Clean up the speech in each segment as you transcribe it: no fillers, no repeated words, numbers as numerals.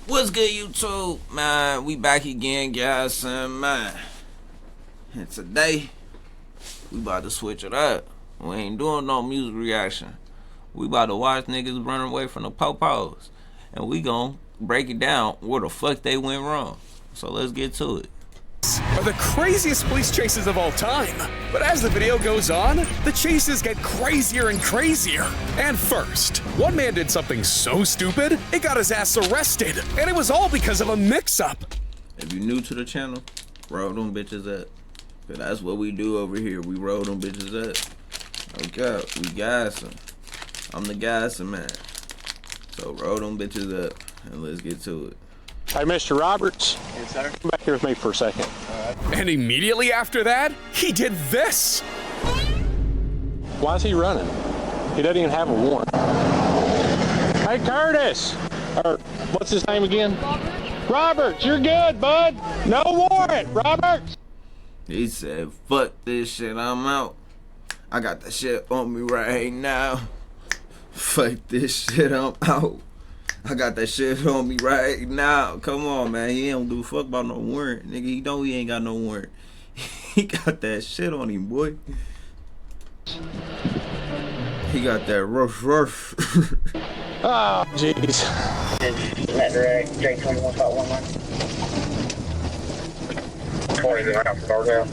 What's good, YouTube? Man, we back again, Gassn, man. And today, we about to switch it up. We ain't doing no music reaction. We about to watch niggas running away from the popos. And we gon' break it down where the fuck they went wrong. So let's get to it. Are the craziest police chases of all time. But as the video goes on, the chases get crazier and crazier. And first, one man did something so stupid, it got his ass arrested. And it was all because of a mix-up. If you're new to the channel, roll them bitches up. Cause that's what we do over here. We roll them bitches up. Okay, we gassing. I'm the gassing man. So roll them bitches up and let's get to it. Hey, Mr. Roberts. Yes, sir. Come back here with me for a second. And immediately after that, he did this. Why is he running? He doesn't even have a warrant. Hey, Curtis! Or, what's his name again? Roberts, you're good, bud. No warrant, Roberts. He said, fuck this shit, I'm out. I got the shit on me right now. Fuck this shit, I'm out. I got that shit on me right now. Come on, man. He don't do a fuck about no warrant. Nigga, he know he ain't got no warrant. He got that shit on him, boy. He got that rush. Oh, jeez. Net direct, J21.11. 20 right off the guardrail.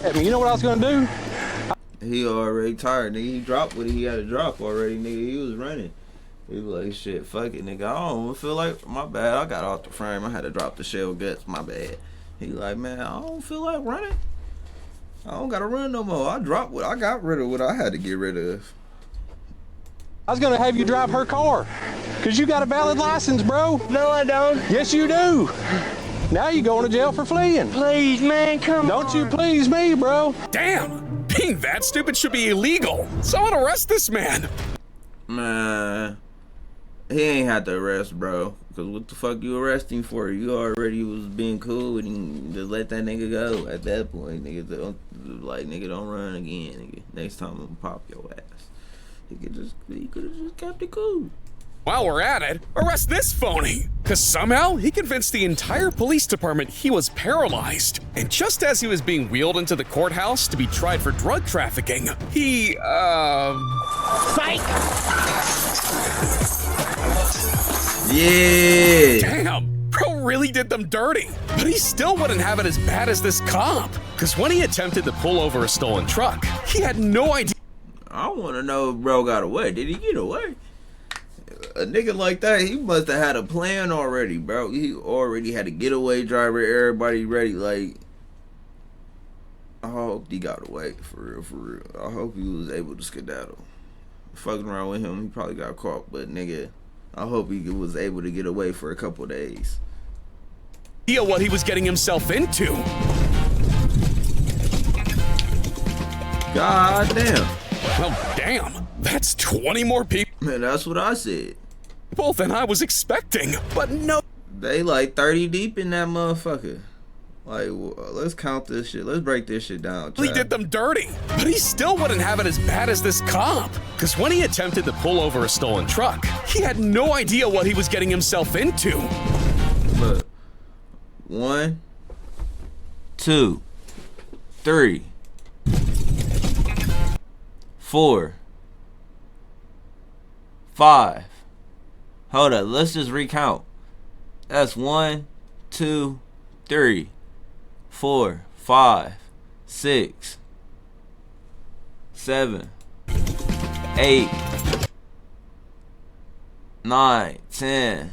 Hey, you know what I was going to do? He already tired, nigga. He dropped what he had to drop already, nigga. He was running. He was like, shit, fuck it, nigga. I don't feel like, my bad. I got off the frame. I had to drop the shell guts, my bad. He like, man, I don't feel like running. I don't gotta run no more. I dropped what I got rid of what I had to get rid of. I was going to have you drive her car. Because you got a valid license, bro. No, I don't. Yes, you do. Now you're going to jail for fleeing. Please, man, come on. Don't you please me, bro. Damn, being that stupid should be illegal. Someone arrest this man. Man, he ain't had to arrest, bro. Cause what the fuck you arresting for? You already was being cool with him. Just let that nigga go at that point. Nigga, nigga, don't run again. Nigga. Next time I'm gonna pop your ass. He could have just kept it cool. While we're at it, arrest this phony. Cause somehow he convinced the entire police department he was paralyzed. And just as he was being wheeled into the courthouse to be tried for drug trafficking, he, Psych! Yeah! Damn, bro really did them dirty. But he still wouldn't have it as bad as this cop. Cause when he attempted to pull over a stolen truck, he had no idea. I wanna know if bro got away. Did he get away? A nigga like that, he must have had a plan already, bro. He already had a getaway driver, everybody ready. Like, I hope he got away, for real, for real. I hope he was able to skedaddle. Fucking around with him, he probably got caught, but nigga, I hope he was able to get away for a couple days. What he was getting himself into. God damn. Well, damn, that's 20 more people Man, that's what I said. than I was expecting. But no. They like 30 deep in that motherfucker. Like, let's count this shit. Let's break this shit down. He did them dirty, but he still wouldn't have it as bad as this cop. Because when he attempted to pull over a stolen truck, he had no idea what he was getting himself into. Look. 1, 2, 3, 4, 5. Hold up, let's just recount. That's 1, 2, 3, 4, 5, 6, 7, 8, 9, 10,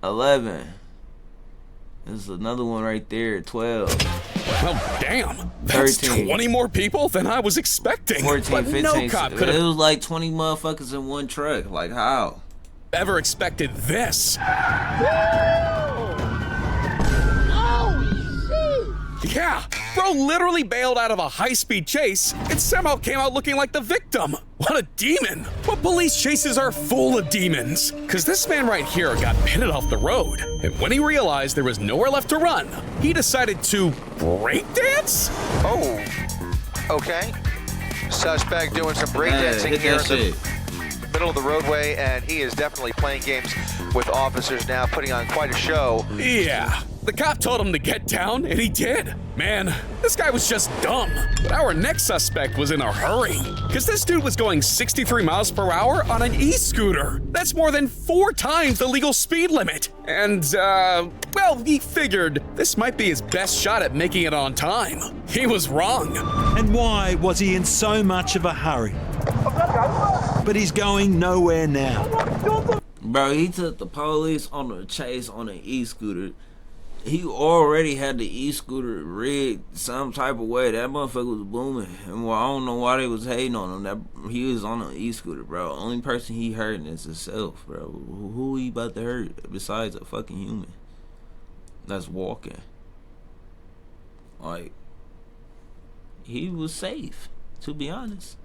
11. There's another one right there, 12. Well, damn, that's 13. 20 more people than I was expecting. 14, but 15. no cop could It have was like 20 motherfuckers in one truck. Like, how? ever expected this. Yeah, bro literally bailed out of a high-speed chase and somehow came out looking like the victim. What a demon. But police chases are full of demons. Cause this man right here got pitted off the road. And when he realized there was nowhere left to run, he decided to breakdance? Oh, okay. Suspect doing some breakdancing Hit here. that shit. middle of the roadway, and he is definitely playing games with officers now, putting on quite a show. Yeah, the cop told him to get down, and he did. Man, this guy was just dumb. But our next suspect was in a hurry, because this dude was going 63 miles per hour on an e-scooter. That's more than 4 times the legal speed limit. And, well, he figured this might be his best shot at making it on time. He was wrong. And why was he in so much of a hurry? But he's going nowhere now. Bro, he took the police on a chase on an e-scooter. He already had the e-scooter rigged some type of way. That motherfucker was booming. And well, I don't know why they was hating on him. That he was on an e-scooter, bro. Only person he hurting is himself, bro. Who he about to hurt besides a fucking human that's walking? Like, he was safe, to be honest.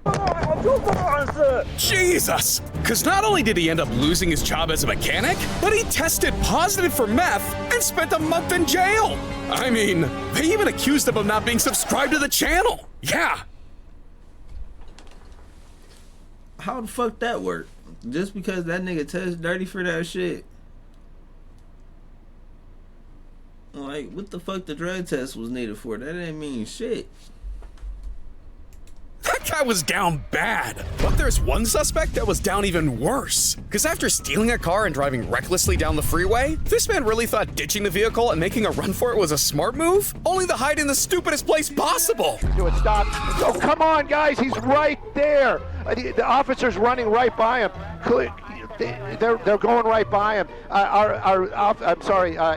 Jesus! Because not only did he end up losing his job as a mechanic, but he tested positive for meth and spent a month in jail. I mean, they even accused him of not being subscribed to the channel. Yeah. How the fuck that work? Just because that nigga test dirty for that shit? Like, what the fuck the drug test was needed for? That didn't mean shit. That guy was down bad. But there's one suspect that was down even worse. Because after stealing a car and driving recklessly down the freeway, this man really thought ditching the vehicle and making a run for it was a smart move, only to hide in the stupidest place possible. Do it, stop. Oh, come on, guys, he's right there. The officer's running right by him. They're going right by him.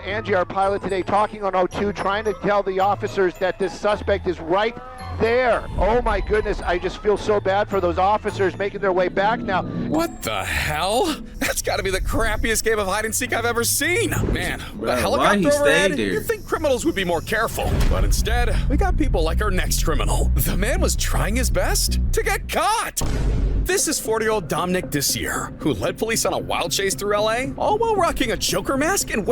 Angie, our pilot today, talking on O2, trying to tell the officers that this suspect is right there. Oh my goodness, I just feel so bad for those officers making their way back now. What the hell? That's gotta be the crappiest game of hide and seek I've ever seen. Man, with a helicopter overhead, you'd think criminals would be more careful. But instead, we got people like our next criminal. The man was trying his best to get caught. This is 40-year-old Dominic Desier, who led police on a wild chase through LA, all while rocking a Joker mask and...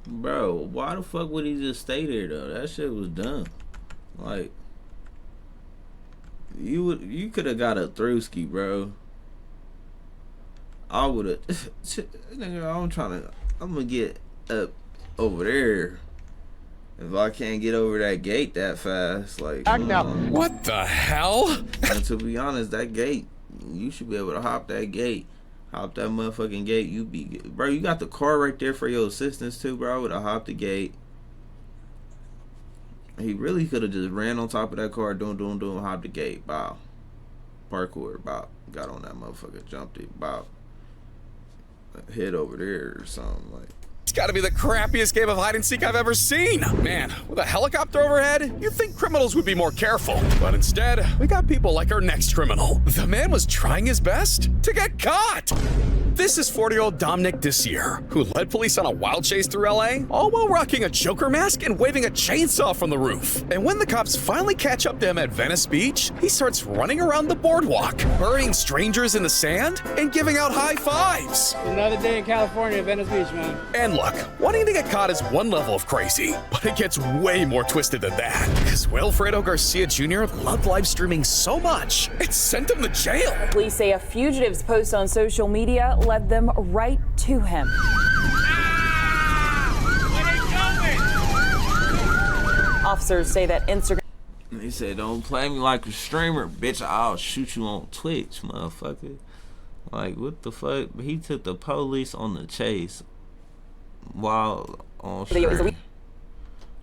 Bro, why the fuck would he just stay there, though? That shit was dumb. Like, you could have got a throughski, bro. I would have... Nigga, I'm gonna get up over there. If I can't get over that gate that fast, like... What the hell? And to be honest, that gate... You should be able to hop that gate. Hop that motherfucking gate. You be... Bro, you got the car right there for your assistance too, bro. I would have hopped the gate. He really could have just ran on top of that car, doing, hopped the gate. Bow. Parkour, bow. Got on that motherfucker, jumped it, bow. Head over there or something, like... It's gotta be the crappiest game of hide and seek I've ever seen. Man, with a helicopter overhead, you'd think criminals would be more careful. But instead, we got people like our next criminal. The man was trying his best to get caught. This is 40-year-old Dominic Desier, who led police on a wild chase through LA, all while rocking a Joker mask and waving a chainsaw from the roof. And when the cops finally catch up to him at Venice Beach, he starts running around the boardwalk, burying strangers in the sand and giving out high fives. Another day in California, Venice Beach, man. And look, wanting to get caught is one level of crazy, but it gets way more twisted than that. Because Wilfredo Garcia Jr. loved live streaming so much, it sent him to jail. Police say a fugitive's post on social media led them right to him. Officers say that Instagram... They said, don't play me like a streamer, bitch. I'll shoot you on Twitch, motherfucker. Like, what the fuck? He took the police on the chase while on stream.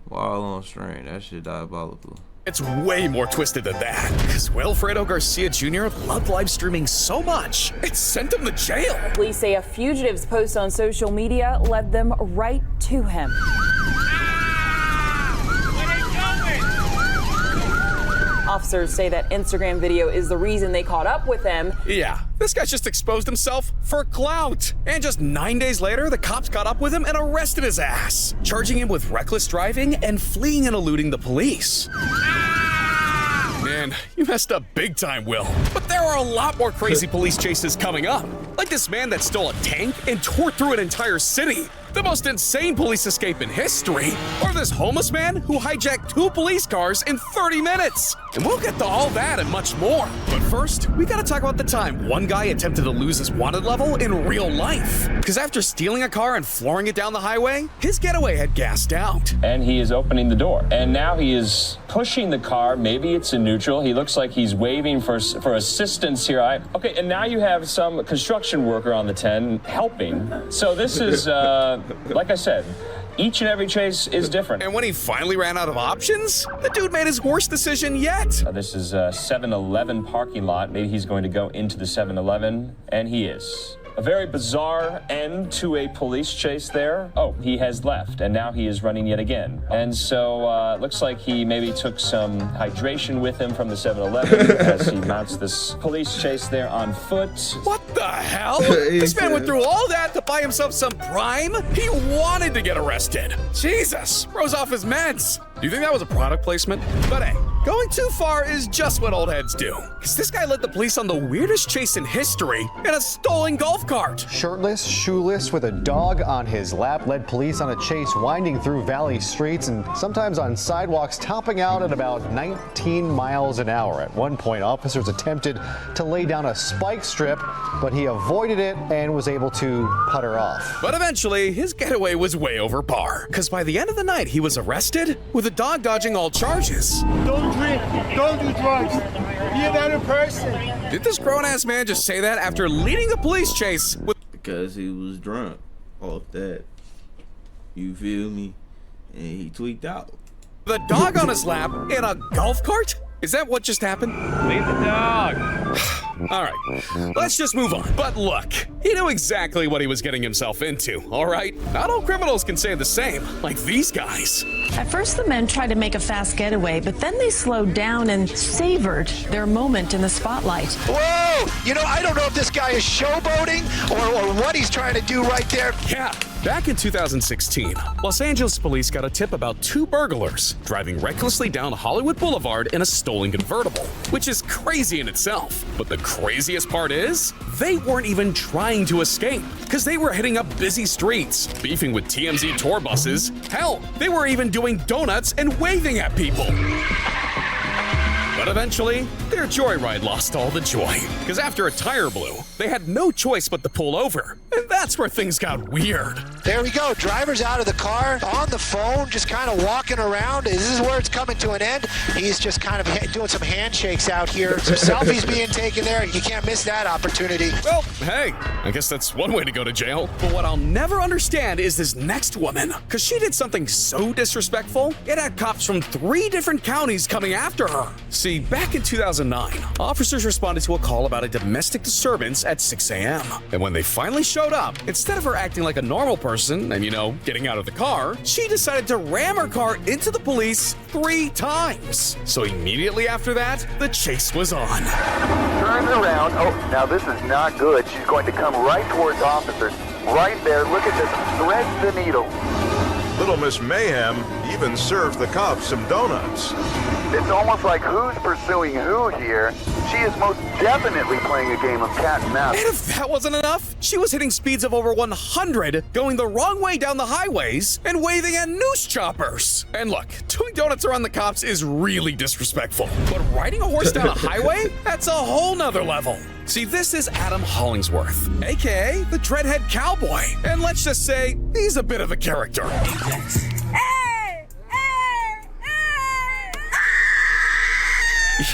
While on stream. That shit diabolical. It's way more twisted than that. Because Wilfredo Garcia Jr. loved live streaming so much, it sent him to jail. Police say a fugitive's post on social media led them right to him. Officers say that Instagram video is the reason they caught up with him. Yeah, this guy just exposed himself for clout. And just 9 days later, the cops caught up with him and arrested his ass, charging him with reckless driving and fleeing and eluding the police. Man, you messed up big time, Will. But there are a lot more crazy police chases coming up. Like this man that stole a tank and tore through an entire city. The most insane police escape in history? Or this homeless man who hijacked 2 police cars in 30 minutes? And we'll get to all that and much more. But first, we gotta talk about the time one guy attempted to lose his wanted level in real life. Because after stealing a car and flooring it down the highway, his getaway had gassed out. And he is opening the door. And now he is pushing the car. Maybe it's in neutral. He looks like he's waving for assistance here. Okay, and now you have some construction worker on the 10 helping. So this is, like I said, each and every chase is different. And when he finally ran out of options, the dude made his worst decision yet. This is a 7-Eleven parking lot. Maybe he's going to go into the 7-Eleven, and he is. A very bizarre end to a police chase there. Oh, he has left, and now he is running yet again. And so looks like he maybe took some hydration with him from the 7-Eleven as he mounts this police chase there on foot. What the hell? This man went through all that to buy himself some prime? He wanted to get arrested. Jesus, bro's off his meds. Do you think that was a product placement? But hey, going too far is just what old heads do. Because this guy led the police on the weirdest chase in history in a stolen golf cart. Shirtless, shoeless, with a dog on his lap, led police on a chase winding through valley streets and sometimes on sidewalks, topping out at about 19 miles an hour. At one point, officers attempted to lay down a spike strip, but he avoided it and was able to putter off. But eventually, his getaway was way over par. Because by the end of the night, he was arrested with a dog dodging all charges. Don't drink, don't do drugs, be a better person. Did this grown-ass man just say that after leading a police chase with... Because he was drunk off that. You feel me? And he tweaked out. The dog on his lap in a golf cart? Is that what just happened? Leave the dog. All right, let's just move on. But look, he knew exactly what he was getting himself into, all right? Not all criminals can say the same, like these guys. At first, the men tried to make a fast getaway, but then they slowed down and savored their moment in the spotlight. Whoa! You know, I don't know if this guy is showboating or what he's trying to do right there. Yeah. Back in 2016, Los Angeles police got a tip about 2 burglars driving recklessly down Hollywood Boulevard in a stolen convertible, which is crazy in itself. But the craziest part is, they weren't even trying to escape, because they were hitting up busy streets, beefing with TMZ tour buses. Hell, they were even doing donuts and waving at people. But eventually, their joyride lost all the joy, because after a tire blew, they had no choice but to pull over. And that's where things got weird. There we go. Driver's out of the car, on the phone, just kind of walking around. This is where it's coming to an end. He's just kind of doing some handshakes out here. Some selfies being taken there. You can't miss that opportunity. Well, hey, I guess that's one way to go to jail. But what I'll never understand is this next woman, because she did something so disrespectful, it had cops from 3 different counties coming after her. See, back in 2009, officers responded to a call about a domestic disturbance at 6 a.m. And when they finally showed up, instead of her acting like a normal person and, you know, getting out of the car, she decided to ram her car into the police 3 times. So immediately after that, the chase was on. Turns around. Oh, now this is not good. She's going to come right towards officers. Right there. Look at this. Threads the needle. Little Miss Mayhem even served the cops some donuts. It's almost like who's pursuing who here. She is most definitely playing a game of cat and mouse. And if that wasn't enough, she was hitting speeds of over 100, going the wrong way down the highways, and waving at noose choppers. And look, doing donuts around the cops is really disrespectful. But riding a horse down a highway? That's a whole nother level. See, this is Adam Hollingsworth, aka the Dreadhead Cowboy. And let's just say, he's a bit of a character.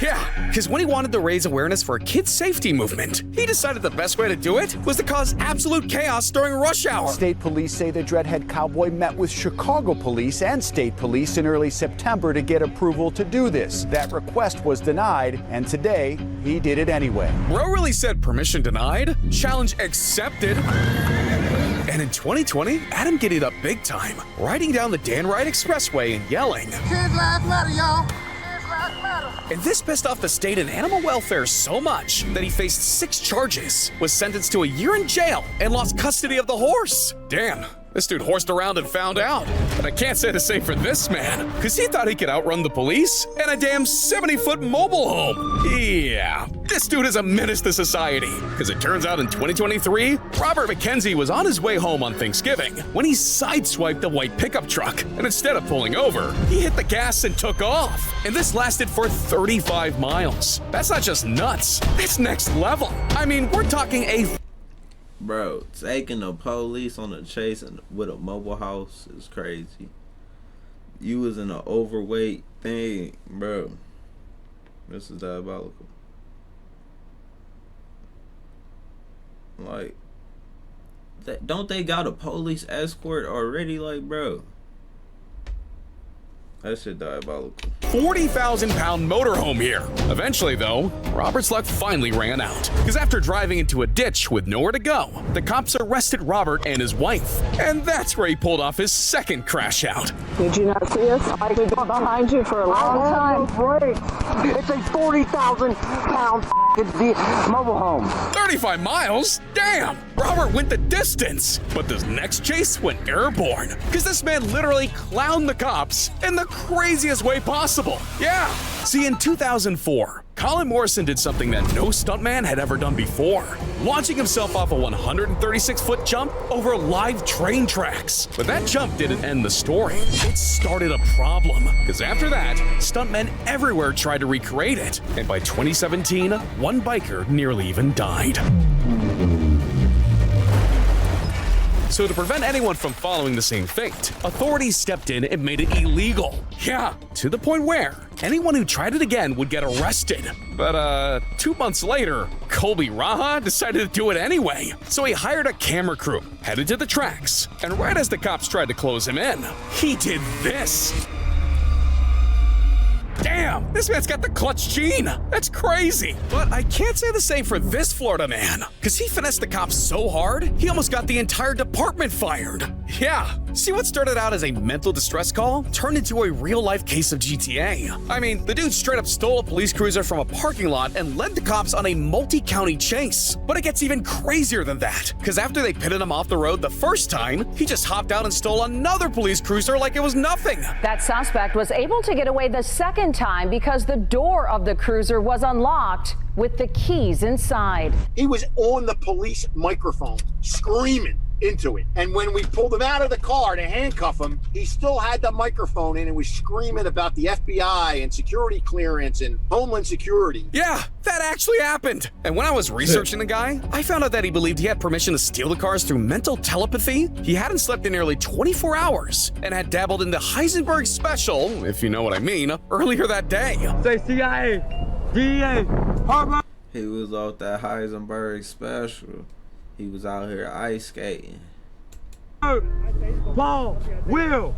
Yeah, because when he wanted to raise awareness for a kids' safety movement, he decided the best way to do it was to cause absolute chaos during rush hour. State police say the Dreadhead Cowboy met with Chicago police and state police in early September to get approval to do this. That request was denied, and today, he did it anyway. Bro really said permission denied, challenge accepted. And in 2020, Adam get it up big time, riding down the Dan Wright Expressway and yelling, Kids lives matter, y'all. And this pissed off the state and animal welfare so much that he faced 6 charges, was sentenced to a year in jail, and lost custody of the horse. Damn, this dude horsed around and found out. But I can't say the same for this man, because he thought he could outrun the police in a damn 70-foot mobile home. Yeah, this dude is a menace to society, because it turns out in 2023, Robert McKenzie was on his way home on Thanksgiving when he sideswiped a white pickup truck, and instead of pulling over, he hit the gas and took off. And this lasted for 35 miles. That's not just nuts, it's next level. I mean, we're talking a... Bro, taking the police on a chase with a mobile house is crazy. You was in an overweight thing, bro. This is diabolical. Like, don't they got a police escort already? Like, bro, that shit diabolical. 40,000-pound motorhome here. Eventually, though, Robert's luck finally ran out. Because after driving into a ditch with nowhere to go, the cops arrested Robert and his wife. And that's where he pulled off his second crash out. Did you not see us? I've been behind you for a long time. It's a 40,000-pound mobile home. 35 miles? Damn! Robert went the distance. But this next chase went airborne. Because this man literally clowned the cops in the craziest way possible. Yeah. See, in 2004, Colin Morrison did something that no stuntman had ever done before, launching himself off a 136-foot jump over live train tracks. But that jump didn't end the story. It started a problem, because after that, stuntmen everywhere tried to recreate it. And by 2017, one biker nearly even died. So to prevent anyone from following the same fate, authorities stepped in and made it illegal. Yeah, to the point where anyone who tried it again would get arrested. But 2 months later, Colby Raha decided to do it anyway. So he hired a camera crew, headed to the tracks, and right as the cops tried to close him in, he did this. Damn, this man's got the clutch gene. That's crazy. But I can't say the same for this Florida man, because he finessed the cops so hard, he almost got the entire department fired. Yeah, see, what started out as a mental distress call turned into a real-life case of GTA. I mean, the dude straight up stole a police cruiser from a parking lot and led the cops on a multi-county chase. But it gets even crazier than that, because after they pitted him off the road the first time, he just hopped out and stole another police cruiser like it was nothing. That suspect was able to get away the second time because the door of the cruiser was unlocked with the keys inside. He was on the police microphone screaming into it. And when we pulled him out of the car to handcuff him, he still had the microphone in and was screaming about the FBI and security clearance and Homeland Security. Yeah, that actually happened. And when I was researching the guy, I found out that he believed he had permission to steal the cars through mental telepathy. He hadn't slept in nearly 24 hours and had dabbled in the Heisenberg special, if you know what I mean, earlier that day. Say CIA, DEA, Harvard. He was off that Heisenberg special. He was out here ice skating. Paul, Will,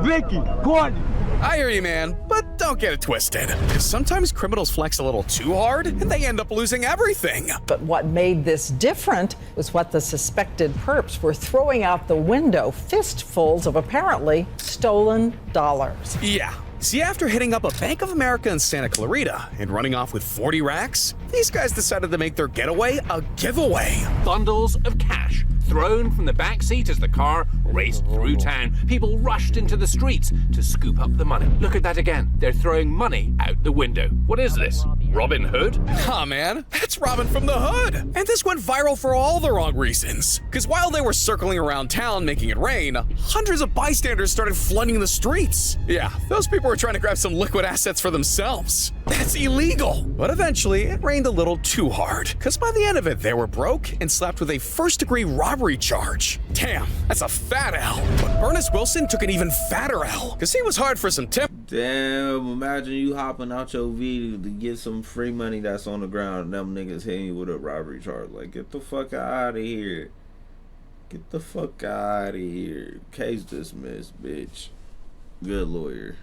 Vicky, Courtney. I hear you, man, but don't get it twisted. Because sometimes criminals flex a little too hard and they end up losing everything. But what made this different was what the suspected perps were throwing out the window, fistfuls of apparently stolen dollars. Yeah. See, after hitting up a Bank of America in Santa Clarita and running off with 40 racks, these guys decided to make their getaway a giveaway. Bundles of cash thrown from the back seat as the car raced through town. People rushed into the streets to scoop up the money. Look at that again. They're throwing money out the window. What is this? Robin Hood? Nah, man. That's Robin from the Hood. And this went viral for all the wrong reasons. Because while they were circling around town making it rain, hundreds of bystanders started flooding the streets. Yeah, those people were trying to grab some liquid assets for themselves. That's illegal. But eventually, it rained a little too hard. Because by the end of it, they were broke and slapped with a first-degree robbery charge. Damn, that's a fat L. But Ernest Wilson took an even fatter L. Because he was hard for some tip. Damn, imagine you hopping out your V to get some free money that's on the ground and them niggas hitting you with a robbery charge. Like, get the fuck out of here. Get the fuck out of here. Case dismissed, bitch. Good lawyer.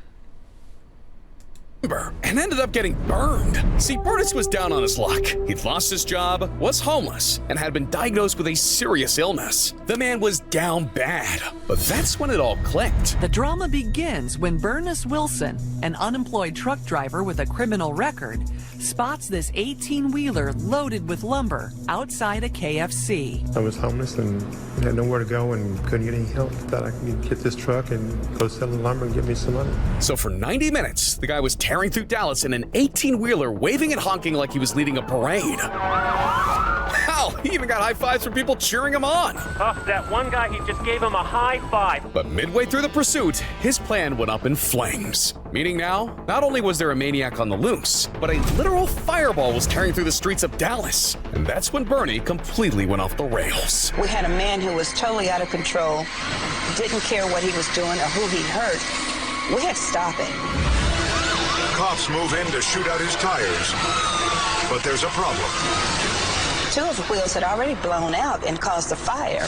and ended up getting burned. See, Bernis was down on his luck. He'd lost his job, was homeless, and had been diagnosed with a serious illness. The man was down bad, but that's when it all clicked. The drama begins when Bernis Wilson, an unemployed truck driver with a criminal record, spots this 18-wheeler loaded with lumber outside a KFC. I was homeless and had nowhere to go and couldn't get any help. Thought I could get this truck and go sell the lumber and get me some money. So for 90 minutes, the guy was tearing through Dallas in an 18-wheeler, waving and honking like he was leading a parade. Hell, he even got high fives from people cheering him on. That one guy, he just gave him a high five. But midway through the pursuit, his plan went up in flames. Meaning now, not only was there a maniac on the loose, but a literal fireball was tearing through the streets of Dallas. And that's when Bernie completely went off the rails. We had a man who was totally out of control, didn't care what he was doing or who he hurt. We had to stop it. Cops move in to shoot out his tires, but there's a problem. Two of the wheels had already blown out and caused a fire.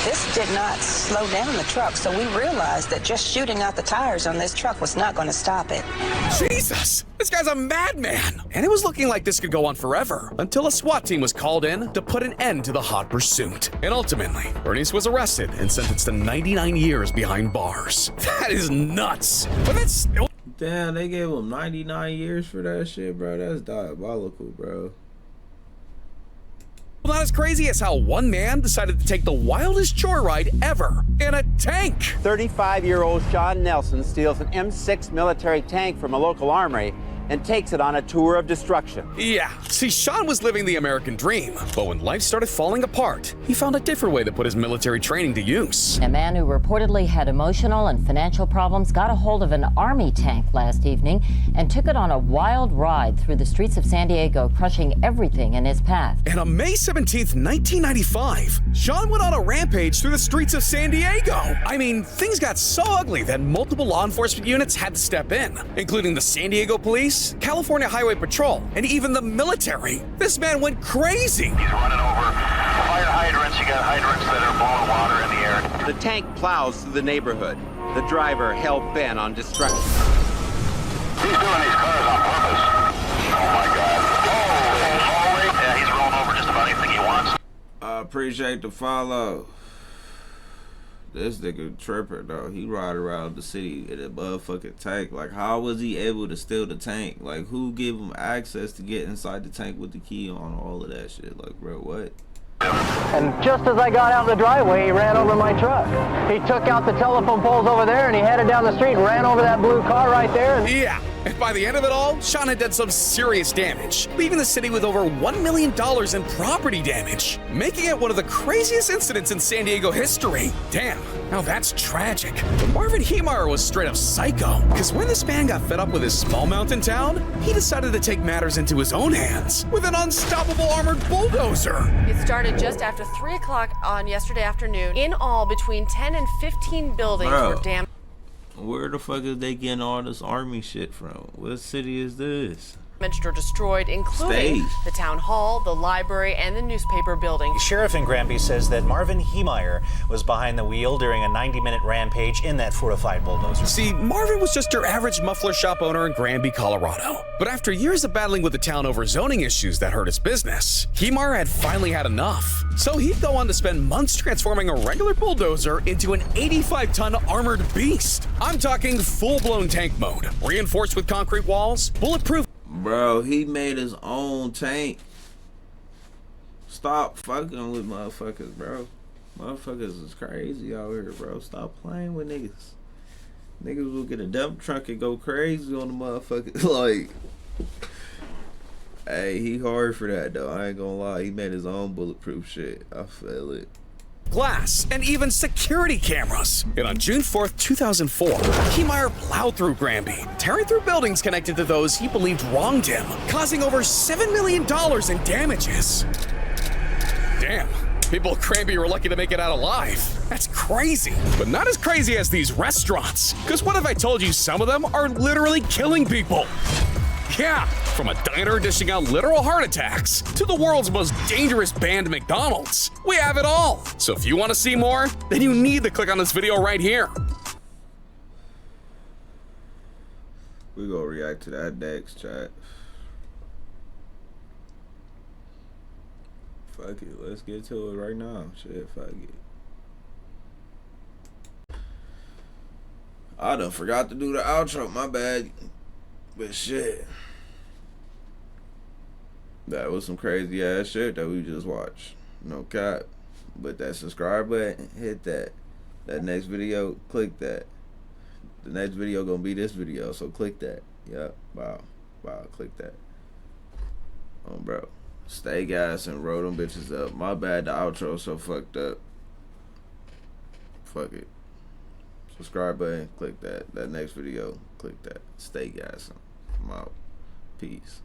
This did not slow down the truck, so we realized that just shooting out the tires on this truck was not going to stop it. Jesus, this guy's a madman. And it was looking like this could go on forever until a SWAT team was called in to put an end to the hot pursuit. And ultimately, Bernice was arrested and sentenced to 99 years behind bars. That is nuts. But that's still... Damn, they gave him 99 years for that shit, bro. That's diabolical, bro. Not as crazy as how one man decided to take the wildest joyride ever in a tank. 35-year-old Sean Nelson steals an M6 military tank from a local armory and takes it on a tour of destruction. Yeah, see, Sean was living the American dream, but when life started falling apart, he found a different way to put his military training to use. A man who reportedly had emotional and financial problems got a hold of an army tank last evening and took it on a wild ride through the streets of San Diego, crushing everything in his path. And on May 17th, 1995, Sean went on a rampage through the streets of San Diego. I mean, things got so ugly that multiple law enforcement units had to step in, including the San Diego Police, California Highway Patrol, and even the military. This man went crazy. He's running over fire hydrants. You got hydrants that are blowing water in the air. The tank plows through the neighborhood. The driver hell-bent on destruction. He's doing these cars on purpose. Oh my God. Oh, yeah, he's rolling over just about anything he wants. I appreciate the follow. This nigga tripper though. He ride around the city in a motherfucking tank. Like, how was he able to steal the tank? Like, who gave him access to get inside the tank with the key on? All of that shit. Like, bro, what? And just as I got out in the driveway, he ran over my truck. He took out the telephone poles over there and he headed down the street and ran over that blue car right there. Yeah, and by the end of it all, Sean had done some serious damage, leaving the city with over $1 million in property damage, making it one of the craziest incidents in San Diego history. Damn, now that's tragic. But Marvin Heemeyer was straight up psycho, because when this man got fed up with his small mountain town, he decided to take matters into his own hands with an unstoppable armored bulldozer. It started just after 3 o'clock on yesterday afternoon. In all, between 10 and 15 buildings were damaged. Where the fuck is they getting all this army shit from? What city is this? Or destroyed, including the town hall, the library, and the newspaper building. The sheriff in Granby says that Marvin Heemeyer was behind the wheel during a 90-minute rampage in that fortified bulldozer. See, Marvin was just your average muffler shop owner in Granby, Colorado. But after years of battling with the town over zoning issues that hurt his business, Heemeyer had finally had enough. So he'd go on to spend months transforming a regular bulldozer into an 85-ton armored beast. I'm talking full-blown tank mode, reinforced with concrete walls, bulletproof. Bro, he made his own tank. Stop fucking with motherfuckers, bro. Motherfuckers is crazy out here, bro. Stop playing with niggas. Niggas will get a dump truck and go crazy on the motherfuckers. Like, hey, he hard for that, though. I ain't gonna lie. He made his own bulletproof shit. I feel it. Glass, and even security cameras. And on June 4th, 2004, Heemeyer plowed through Granby, tearing through buildings connected to those he believed wronged him, causing over $7 million in damages. Damn, people at Granby were lucky to make it out alive. That's crazy. But not as crazy as these restaurants. Because what if I told you some of them are literally killing people? Yeah, from a diner dishing out literal heart attacks to the world's most dangerous band, McDonald's. We have it all. So if you want to see more, then you need to click on this video right here. We gonna react to that next, chat. Fuck it, let's get to it right now. Shit, fuck it. I done forgot to do the outro, my bad. But shit. That was some crazy ass shit that we just watched. No cap. But that subscribe button, hit that. That next video, click that. The next video gonna be this video, so click that. Yep. Wow. Click that. Bro. Stay gas and roll them bitches up. My bad, the outro so fucked up. Fuck it. Subscribe button, click that. That next video, click that. Stay gas. I'm out. Peace.